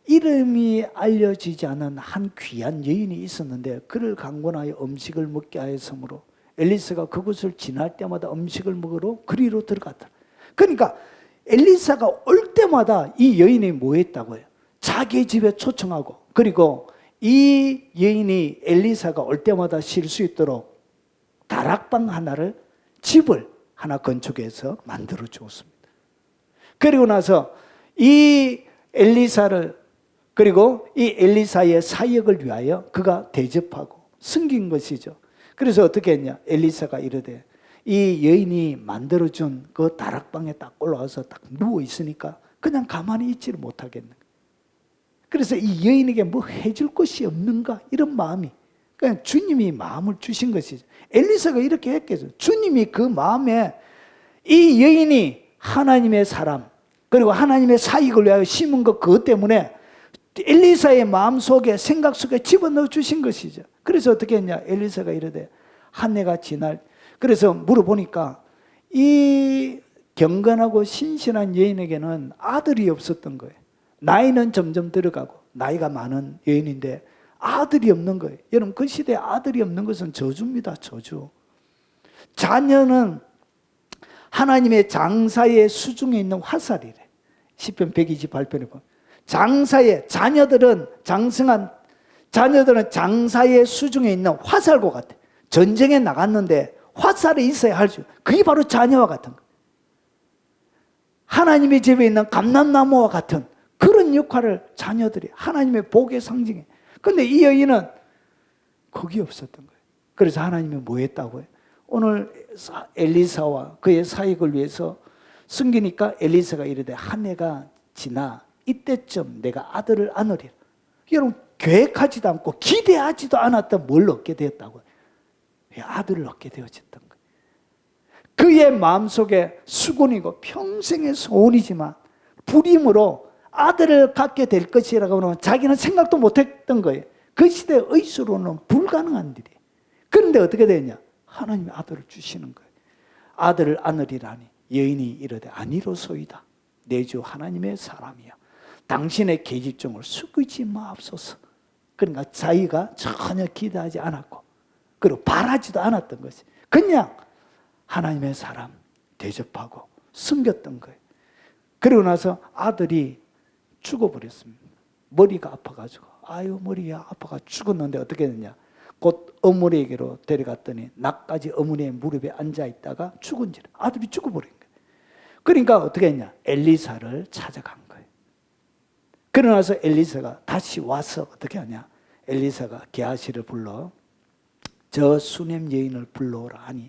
이름이 알려지지 않은 한 귀한 여인이 있었는데 그를 강권하여 음식을 먹게 하였으므로 엘리사가 그곳을 지날 때마다 음식을 먹으러 그리로 들어갔다. 그러니까 엘리사가 올 때마다 이 여인이 뭐 했다고요? 자기 집에 초청하고, 그리고 이 여인이 엘리사가 올 때마다 쉴 수 있도록 다락방 하나를, 집을 하나 건축해서 만들어 주었습니다. 그리고 나서 이 엘리사를, 그리고 이 엘리사의 사역을 위하여 그가 대접하고 섬긴 것이죠. 그래서 어떻게 했냐? 엘리사가 이르되, 이 여인이 만들어준 그 다락방에 딱 올라와서 딱 누워 있으니까 그냥 가만히 있지를 못하겠는 거예요. 그래서 이 여인에게 뭐 해줄 것이 없는가? 이런 마음이. 그러니까 주님이 마음을 주신 것이죠. 엘리사가 이렇게 했겠죠. 주님이 그 마음에 이 여인이 하나님의 사람, 그리고 하나님의 사익을 위하여 심은 것, 그것 때문에 엘리사의 마음 속에, 생각 속에 집어넣어 주신 것이죠. 그래서 어떻게 했냐? 엘리사가 이르되 한 해가 지날, 그래서 물어보니까 이 경건하고 신실한 여인에게는 아들이 없었던 거예요. 나이는 점점 들어가고, 나이가 많은 여인인데 아들이 없는 거예요. 여러분, 그 시대에 아들이 없는 것은 저주입니다. 저주. 자녀는 하나님의 장사의 수중에 있는 화살이래. 시편 128편에 보면 장사의 자녀들은 장사의 수중에 있는 화살과 같아. 전쟁에 나갔는데 화살이 있어야 할 수. 그게 바로 자녀와 같은 거. 하나님의 집에 있는 감람나무와 같은 그런 역할을 자녀들이, 하나님의 복의 상징에. 근데 이 여인은 그게 없었던 거예요. 그래서 하나님이 뭐 했다고요? 오늘 엘리사와 그의 사익을 위해서 숨기니까 엘리사가 이르되 한 해가 지나 이때쯤 내가 아들을 안으리라. 여러분, 계획하지도 않고 기대하지도 않았던 뭘 얻게 되었다고요? 아들을 얻게 되어졌던 거예요. 그의 마음속에 수곤이고 평생의 소원이지만 불임으로 아들을 갖게 될 것이라고 하면 자기는 생각도 못했던 거예요. 그 시대 의수로는 불가능한 일이에요. 그런데 어떻게 되냐? 하나님이 아들을 주시는 거예요. 아들을 안으리라니 여인이 이르되 아니로소이다. 내 주 하나님의 사람이야. 당신의 계집종을 숙이지 마옵소서. 그러니까 자기가 전혀 기대하지 않았고 그리고 바라지도 않았던 것이 그냥 하나님의 사람 대접하고 섬겼던 거예요. 그리고 나서 아들이 죽어버렸습니다. 머리가 아파가지고 아유 머리가 아파가 죽었는데 어떻게 됐냐? 곧 어머니에게로 데려갔더니 낮까지 어머니의 무릎에 앉아있다가 죽은 줄 아들이 죽어버린 거예요. 그러니까 어떻게 했냐? 엘리사를 찾아간 거예요. 그러고 나서 엘리사가 다시 와서 어떻게 하냐? 엘리사가 게하시를 불러 저 수넴 여인을 불러오라 하니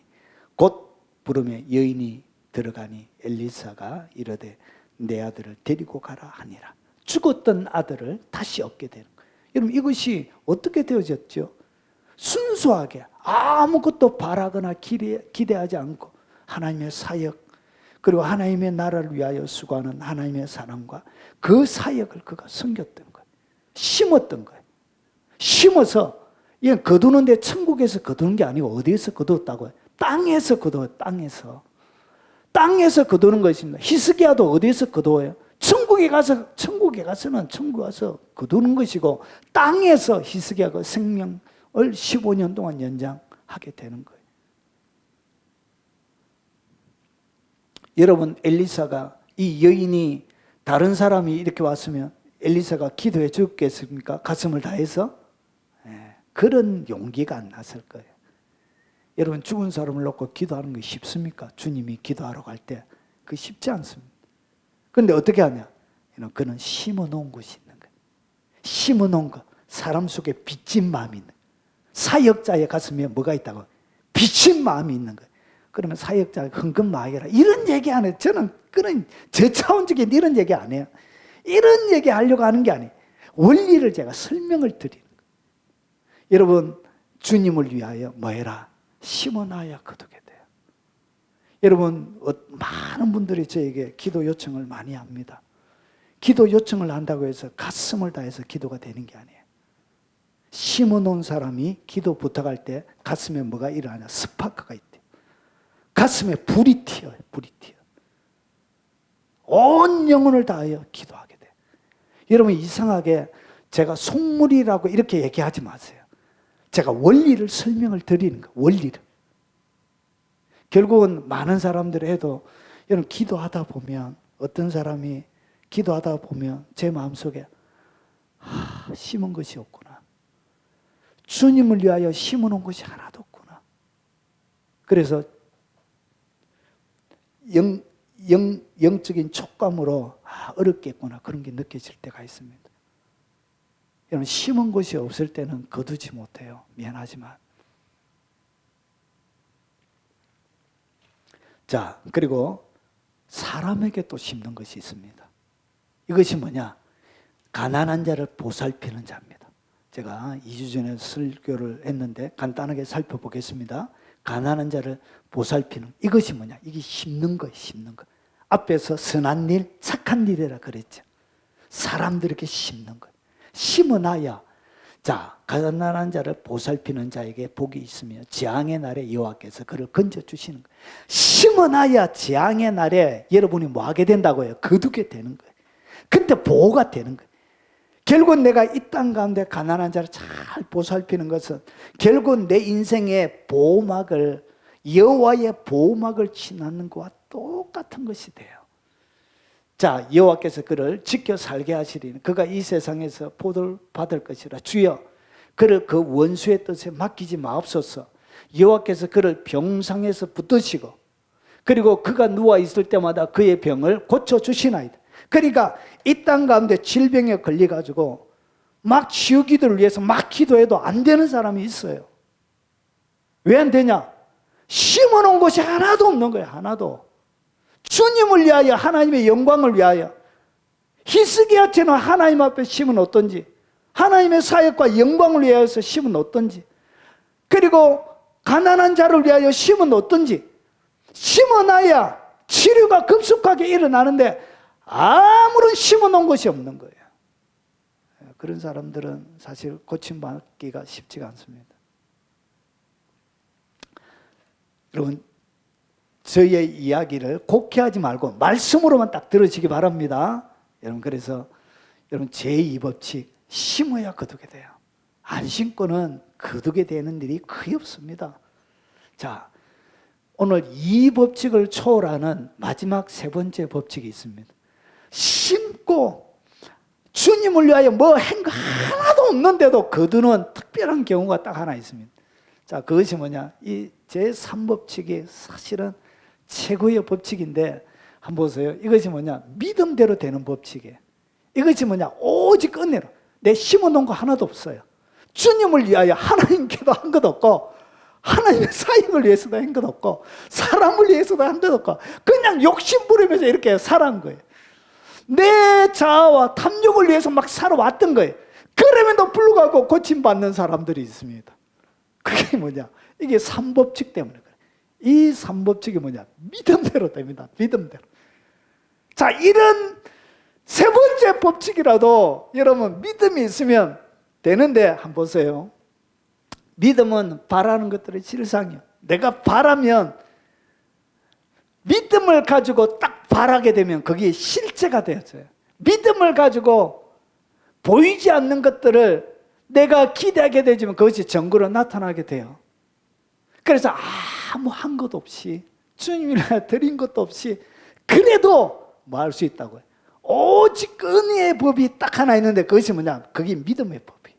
곧 부르며 여인이 들어가니 엘리사가 이르되 내 아들을 데리고 가라 하니라. 죽었던 아들을 다시 얻게 되는 거예요. 여러분, 이것이 어떻게 되어졌죠? 순수하게 아무것도 바라거나 기대하지 않고 하나님의 사역 그리고 하나님의 나라를 위하여 수고하는 하나님의 사람과 그 사역을 그가 섬겼던 거예요. 심었던 거예요. 심어서 이건 거두는데 천국에서 거두는 게 아니고 어디에서 거두었다고요? 땅에서 거두어요. 땅에서 거두는 것입니다. 히스기야도 어디에서 거두어요? 천국에 가서는 천국에 가서 거두는 것이고 땅에서 히스기야가 생명을 15년 동안 연장하게 되는 거예요. 여러분, 엘리사가 이 여인이 다른 사람이 이렇게 왔으면 엘리사가 기도해 주겠습니까? 가슴을 다해서? 그런 용기가 안 났을 거예요. 여러분, 죽은 사람을 놓고 기도하는 게 쉽습니까? 주님이 기도하러 갈 때 그게 쉽지 않습니다. 그런데 어떻게 하냐? 그는 심어놓은 것이 있는 거예요. 심어놓은 것, 사람 속에 빚진 마음이 있는 거예요. 사역자의 가슴에 뭐가 있다고? 빚진 마음이 있는 거예요. 그러면 사역자 흥금마하게라 이런 얘기 안 해요. 저는 그런 저차원적인 이런 얘기 안 해요. 이런 얘기 하려고 하는 게 아니에요. 원리를 제가 설명을 드리는 거예요. 여러분, 주님을 위하여 뭐 해라? 심어놔야 거두게 돼요. 여러분, 많은 분들이 저에게 기도 요청을 많이 합니다. 기도 요청을 한다고 해서 가슴을 다해서 기도가 되는 게 아니에요. 심어놓은 사람이 기도 부탁할 때 가슴에 뭐가 일어나냐? 스파크가 있대요. 가슴에 불이 튀어요. 불이 튀어. 온 영혼을 다하여 기도하게 돼요. 여러분, 이상하게 제가 속물이라고 이렇게 얘기하지 마세요. 제가 원리를 설명을 드리는 거예요. 원리를. 결국은 많은 사람들이 해도 여러분, 기도하다 보면 어떤 사람이 기도하다 보면 제 마음속에 심은 것이 없구나. 주님을 위하여 심어놓은 것이 하나도 없구나. 그래서 영적인 촉감으로 어렵겠구나 그런 게 느껴질 때가 있습니다. 여러분, 심은 것이 없을 때는 거두지 못해요. 미안하지만. 자, 그리고 사람에게 또 심는 것이 있습니다. 이것이 뭐냐? 가난한 자를 보살피는 자입니다. 제가 2주 전에 설교를 했는데 간단하게 살펴보겠습니다. 가난한 자를 보살피는 이것이 뭐냐? 이게 심는 거예요. 심는 거. 앞에서 선한 일, 착한 일이라 그랬죠. 사람들에게 심는 거예요. 심어놔야 자, 가난한 자를 보살피는 자에게 복이 있으며 재앙의 날에 여호와께서 그를 건져주시는 거예요. 심어놔야 재앙의 날에 여러분이 뭐 하게 된다고요? 거두게 되는 거예요. 그때 보호가 되는 거예요. 결국 내가 이 땅 가운데 가난한 자를 잘 보살피는 것은 결국 내 인생의 보호막을, 여호와의 보호막을 지나는 것과 똑같은 것이 돼요. 자, 여호와께서 그를 지켜 살게 하시리니 그가 이 세상에서 복을 받을 것이라. 주여 그를 그 원수의 뜻에 맡기지 마옵소서. 여호와께서 그를 병상에서 붙드시고 그리고 그가 누워 있을 때마다 그의 병을 고쳐주시나이다. 그러니까 이 땅 가운데 질병에 걸려가지고 막 치유기도를 위해서 막 기도해도 안 되는 사람이 있어요. 왜 안 되냐? 심어놓은 것이 하나도 없는 거예요. 하나도. 주님을 위하여, 하나님의 영광을 위하여. 히스기야처럼 하나님 앞에 심은 어떤지, 하나님의 사역과 영광을 위하여서 심은 어떤지, 그리고 가난한 자를 위하여 심은 어떤지, 심어놔야 치료가 급속하게 일어나는데 아무런 심어놓은 것이 없는 거예요. 그런 사람들은 사실 고침받기가 쉽지가 않습니다. 여러분, 저희의 이야기를 곡해하지 말고 말씀으로만 딱 들으시기 바랍니다. 여러분, 그래서 여러분 제2법칙 심어야 거두게 돼요. 안 심고는 거두게 되는 일이 거의 없습니다. 자, 오늘 이 법칙을 초월하는 마지막 세 번째 법칙이 있습니다. 심고 주님을 위하여 뭐 한 거 하나도 없는데도 거두는 특별한 경우가 딱 하나 있습니다. 자, 그것이 뭐냐? 이 제3법칙이 사실은 최고의 법칙인데 한번 보세요. 이것이 뭐냐? 믿음대로 되는 법칙이에요. 이것이 뭐냐? 오직 은혜로. 내 심어놓은 거 하나도 없어요. 주님을 위하여 하나님께도 한 것 없고 하나님의 사역을 위해서도 한 것 없고 사람을 위해서도 한 것 없고 그냥 욕심 부리면서 이렇게 살아온 거예요. 내 자아와 탐욕을 위해서 막 살아왔던 거예요. 그럼에도 불구하고 고침받는 사람들이 있습니다. 그게 뭐냐? 이게 3법칙 때문에 그래요. 이 3법칙이 뭐냐? 믿음대로 됩니다. 믿음대로. 자, 이런 세 번째 법칙이라도 여러분 믿음이 있으면 되는데 한번 보세요. 믿음은 바라는 것들의 실상이요. 내가 바라면 믿음을 가지고 딱 바라게 되면 그게 실제가 되어져요. 믿음을 가지고 보이지 않는 것들을 내가 기대하게 되지만 그것이 정거로 나타나게 돼요. 그래서 아무 한 것 없이 주님이라 드린 것도 없이 그래도 뭐 할 수 있다고요. 오직 은혜의 법이 딱 하나 있는데 그것이 뭐냐? 그게 믿음의 법이에요.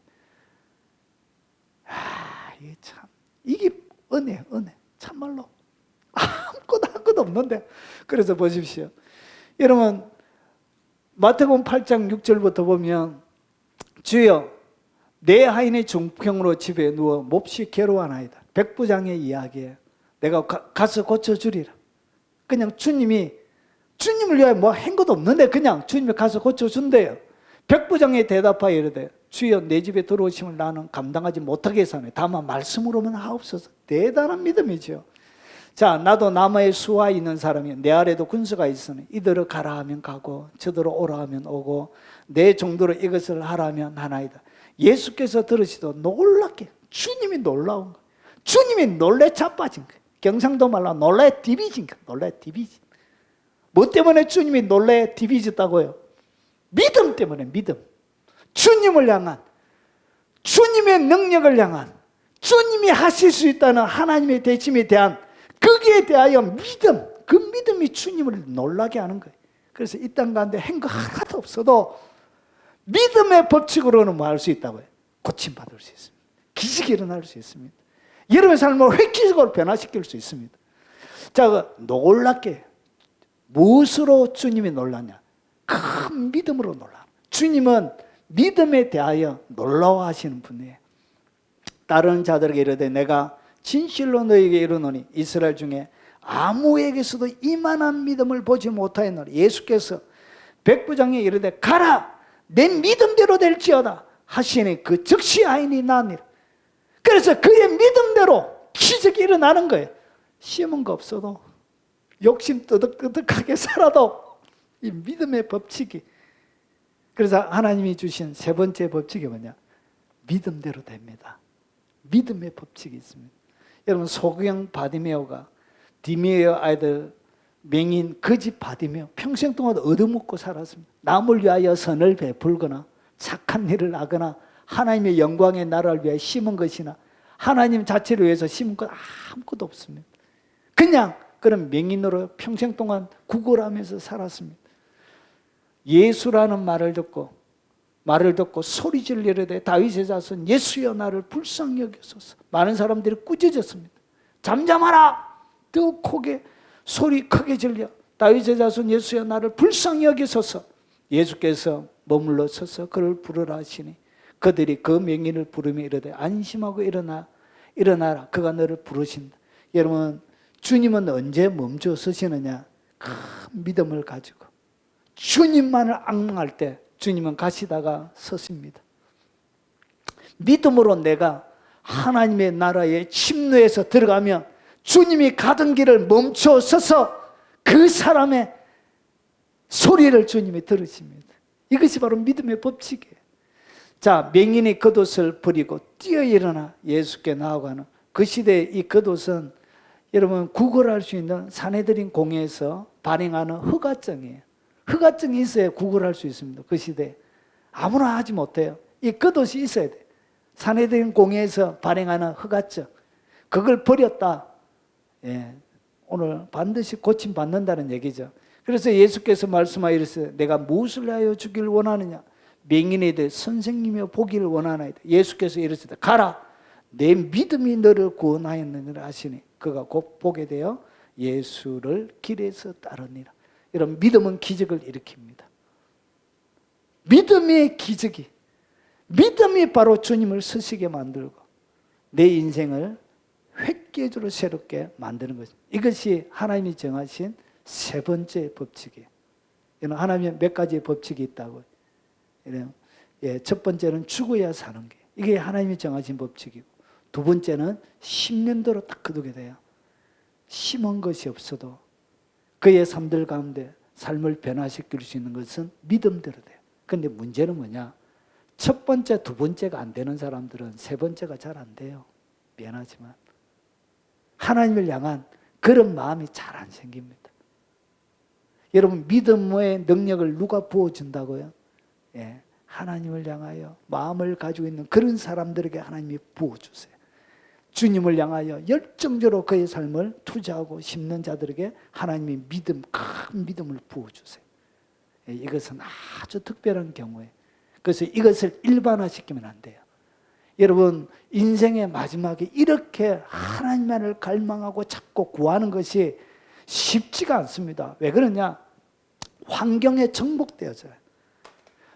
이게 참, 이게 은혜. 참말로 아무것도 없는데. 그래서 보십시오. 여러분, 마태복음 8장 6절부터 보면 주여 내 하인의 중병으로 집에 누워 몹시 괴로워하나이다. 백부장의 이야기에 내가 가서 고쳐주리라. 그냥 주님을 위하여 뭐 한 것도 없는데 그냥 주님이 가서 고쳐준대요. 백부장이 대답하여 이르되 주여 내 집에 들어오심을 나는 감당하지 못하겠사오니 다만 말씀으로만 하옵소서. 대단한 믿음이죠. 자, 나도 남아의 수하 있는 사람이 내 아래도 군수가 있으니 이들을 가라 하면 가고 저들을 오라 하면 오고 내 정도로 이것을 하라 하면 하나이다. 예수께서 들으시도 놀랍게 주님이 놀라운 거예요. 주님이 놀래 자빠진 거예요. 경상도 말로 놀래 디비진 거예요. 놀래 디비진. 뭐 때문에 주님이 놀래 디비졌다고요? 믿음 때문에. 믿음. 주님을 향한, 주님의 능력을 향한, 주님이 하실 수 있다는 하나님의 대심에 대한 거기에 대하여 믿음, 그 믿음이 주님을 놀라게 하는 거예요. 그래서 이 땅 가운데 한 거 하나도 없어도 믿음의 법칙으로는 뭐 할 수 있다고요? 고침받을 수 있습니다. 기적이 일어날 수 있습니다. 여러분의 삶을 획기적으로 변화시킬 수 있습니다. 자, 놀랍게 무엇으로 주님이 놀랐냐? 큰 믿음으로 놀라. 주님은 믿음에 대하여 놀라워하시는 분이에요. 다른 자들에게 이르되 내가 진실로 너에게 이르노니 이스라엘 중에 아무에게서도 이만한 믿음을 보지 못하였노라. 예수께서 백부장에 이르되 가라 내 믿음대로 될지어다. 하시니 그 즉시 아인이 나니라. 그래서 그의 믿음대로 기적이 일어나는 거예요. 심은 거 없어도, 욕심 뜨득뜨득하게 살아도 이 믿음의 법칙이. 그래서 하나님이 주신 세 번째 법칙이 뭐냐? 믿음대로 됩니다. 믿음의 법칙이 있습니다. 여러분, 소경 바디메오가, 디메오 아이들 맹인 거지 바디메오, 평생 동안 얻어먹고 살았습니다. 남을 위하여 선을 베풀거나 착한 일을 하거나 하나님의 영광의 나라를 위하여 심은 것이나 하나님 자체를 위해서 심은 것 아무것도 없습니다. 그냥 그런 맹인으로 평생 동안 구걸하면서 살았습니다. 예수라는 말을 듣고 소리 질리려되 다윗의 자손 예수여 나를 불쌍히 여기소서. 많은 사람들이 꾸짖었습니다. 잠잠하라! 더 크게 소리 크게 질려 다윗의 자손 예수여 나를 불쌍히 여기소서. 예수께서 머물러 서서 그를 부르라 하시니 그들이 그 맹인을 부르며 이르되 안심하고 일어나라 그가 너를 부르신다. 여러분, 주님은 언제 멈춰 서시느냐? 큰 믿음을 가지고 주님만을 앙망할 때 주님은 가시다가 서십니다. 믿음으로 내가 하나님의 나라의 침노에서 들어가면 주님이 가던 길을 멈춰 서서 그 사람의 소리를 주님이 들으십니다. 이것이 바로 믿음의 법칙이에요. 자, 맹인이 겉옷을 버리고 뛰어 일어나 예수께 나아가는 그 시대에 이 겉옷은 여러분 구걸할 수 있는 산헤드린 공회에서 발행하는 허가증이에요. 허가증이 있어야 구걸할 수 있습니다. 그 시대에 아무나 하지 못해요. 이 겉옷이 있어야 돼요. 산헤드린 공회에서 발행하는 허가증, 그걸 버렸다, 오늘 반드시 고침받는다는 얘기죠. 그래서 예수께서 말씀하시되 내가 무엇을 하여 주기를 원하느냐? 맹인에 대해 선생님이여 보기를 원하나이다. 예수께서 이르시되 가라, 내 믿음이 너를 구원하였느니라 하시니 그가 곧 보게 되어 예수를 길에서 따르니라. 이런 믿음은 기적을 일으킵니다. 믿음의 기적이, 믿음이 바로 주님을 서시게 만들고 내 인생을 획기적으로 새롭게 만드는 것입니다. 이것이 하나님이 정하신 세 번째 법칙이에요. 하나님의 몇 가지의 법칙이 있다고요. 첫 번째는 죽어야 사는 게, 이게 하나님이 정하신 법칙이고, 두 번째는 심년도로 딱 거두게 돼요. 심은 것이 없어도 그의 삶들 가운데 삶을 변화시킬 수 있는 것은 믿음대로 돼요. 그런데 문제는 뭐냐? 첫 번째, 두 번째가 안 되는 사람들은 세 번째가 잘 안 돼요. 미안하지만 하나님을 향한 그런 마음이 잘 안 생깁니다. 여러분, 믿음의 능력을 누가 부어준다고요? 하나님을 향하여 마음을 가지고 있는 그런 사람들에게 하나님이 부어주세요. 주님을 향하여 열정적으로 그의 삶을 투자하고 심는 자들에게 하나님이 큰 믿음을 부어주세요. 이것은 아주 특별한 경우예요. 그래서 이것을 일반화시키면 안 돼요. 여러분, 인생의 마지막에 이렇게 하나님만을 갈망하고 찾고 구하는 것이 쉽지가 않습니다. 왜 그러냐? 환경에 정복되어져요.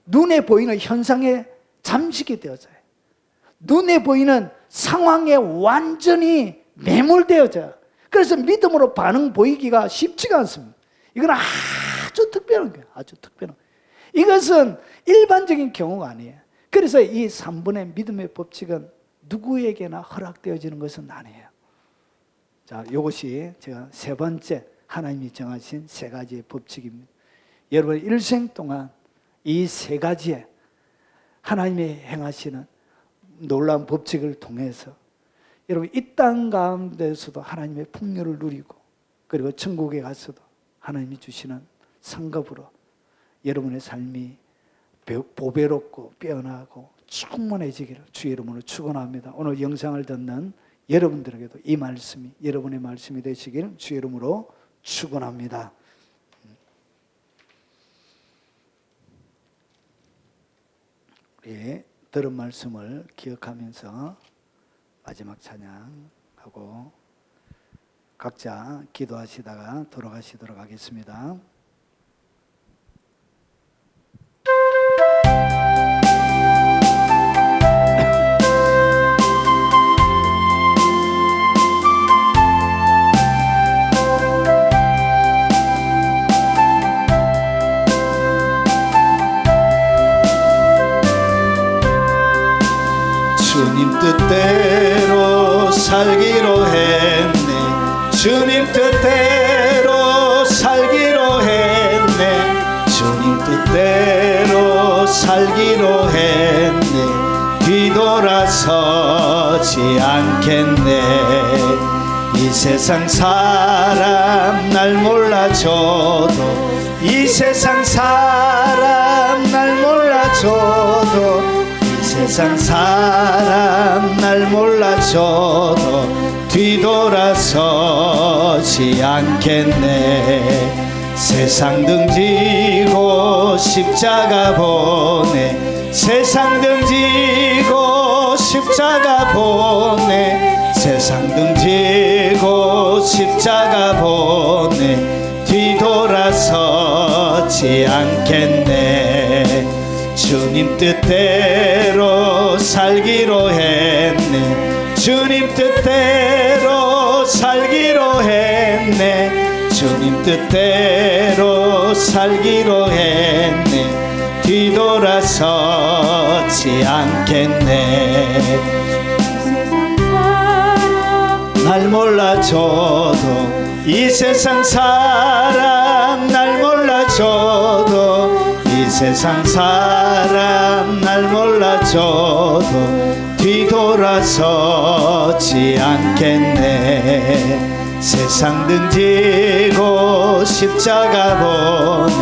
눈에 보이는 현상에 잠식이 되어져요. 눈에 보이는 상황에 완전히 매몰되어져요. 그래서 믿음으로 반응 보이기가 쉽지가 않습니다. 이건 아주 특별한 거예요. 아주 특별한 거예요. 이것은 일반적인 경우가 아니에요. 그래서 이 3분의 믿음의 법칙은 누구에게나 허락되어지는 것은 아니에요. 자, 이것이 제가 세 번째 하나님이 정하신 세 가지의 법칙입니다. 여러분, 일생 동안 이 세 가지의 하나님이 행하시는 놀라운 법칙을 통해서 여러분 이 땅 가운데서도 하나님의 풍요를 누리고, 그리고 천국에 가서도 하나님이 주시는 상급으로 여러분의 삶이 보배롭고 빼어나고 충만해지기를 주의 이름으로 축원합니다. 오늘 영상을 듣는 여러분들에게도 이 말씀이 여러분의 말씀이 되시기를 주의 이름으로 축원합니다. 우리 들은 말씀을 기억하면서 마지막 찬양하고 각자 기도하시다가 돌아가시도록 하겠습니다. 살기로 했네. 뒤돌아서지 않겠네. 이 세상 사람 날 몰라줘도, 이 세상 사람 날 몰라줘도, 이 세상 사람 날 몰라줘도 뒤돌아서지 않겠네. 세상 등지고 십자가 보내, 세상 등지고 십자가 보내, 세상 등지고 십자가 보내. 뒤돌아서지 않겠네. 주님 뜻대로 살기로 했네. 주님 뜻대로 살기로 했네. 주님 뜻대로 살기로 했네. 뒤돌아서지 않겠네. 날 몰라줘도, 이 세상 사람 날 몰라줘도, 이 세상 사람 날 몰라줘도 뒤돌아서지 않겠네. 세상 등지고 십자가 보내,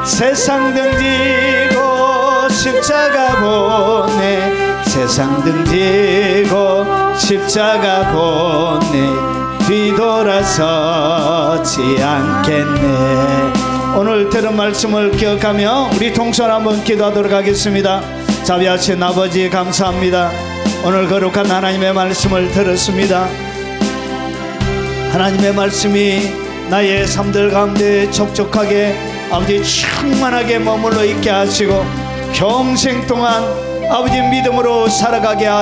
세상 등지고 십자가 보내, 세상 등지고 십자가 보내. 뒤돌아서지 않겠네. 오늘 들은 말씀을 기억하며 우리 동선 한번 기도하도록 하겠습니다. 자비하신 아버지 감사합니다. 오늘 거룩한 하나님의 말씀을 들었습니다. 하나님의 말씀이 나의 삶들 가운데 촉촉하게 아버지 충만하게 머물러 있게 하시고 평생 동안 아버지 믿음으로 살아가게 하시고